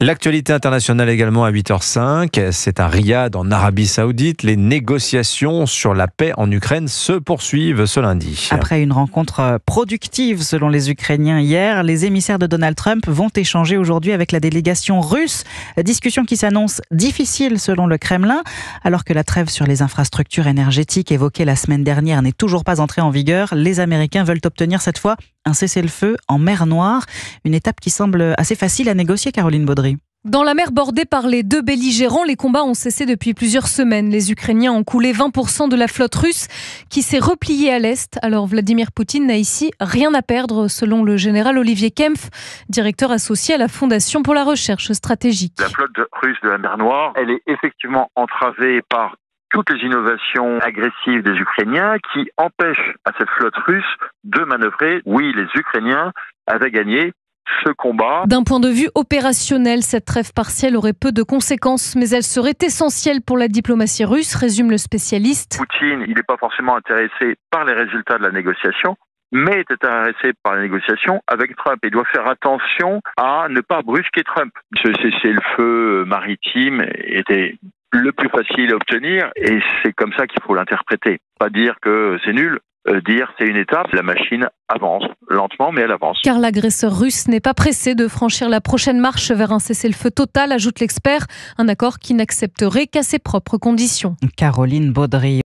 L'actualité internationale également à 8h05. C'est à Riyad, en Arabie Saoudite. Les négociations sur la paix en Ukraine se poursuivent ce lundi. Après une rencontre productive selon les Ukrainiens hier, les émissaires de Donald Trump vont échanger aujourd'hui avec la délégation russe. Discussion qui s'annonce difficile selon le Kremlin, alors que la trêve sur les infrastructures énergétiques évoquée la semaine dernière n'est toujours pas entrée en vigueur. Les Américains veulent obtenir cette fois un cessez-le-feu en mer Noire. Une étape qui semble assez facile à négocier, Caroline Baudry. Dans la mer bordée par les deux belligérants, les combats ont cessé depuis plusieurs semaines. Les Ukrainiens ont coulé 20% de la flotte russe qui s'est repliée à l'est. Alors Vladimir Poutine n'a ici rien à perdre, selon le général Olivier Kempf, directeur associé à la Fondation pour la recherche stratégique. La flotte russe de la mer Noire, elle est effectivement entravée par toutes les innovations agressives des Ukrainiens qui empêchent à cette flotte russe de manœuvrer. Oui, les Ukrainiens avaient gagné ce combat. D'un point de vue opérationnel, cette trêve partielle aurait peu de conséquences, mais elle serait essentielle pour la diplomatie russe, résume le spécialiste. Poutine, il n'est pas forcément intéressé par les résultats de la négociation, mais est intéressé par la négociation avec Trump. Il doit faire attention à ne pas brusquer Trump. Ce cessez-le-feu maritime était le plus facile à obtenir et c'est comme ça qu'il faut l'interpréter. Pas dire que c'est nul. Dire c'est une étape, la machine avance, lentement mais elle avance. Car l'agresseur russe n'est pas pressé de franchir la prochaine marche vers un cessez-le-feu total, ajoute l'expert, un accord qui n'accepterait qu'à ses propres conditions. Caroline Baudry.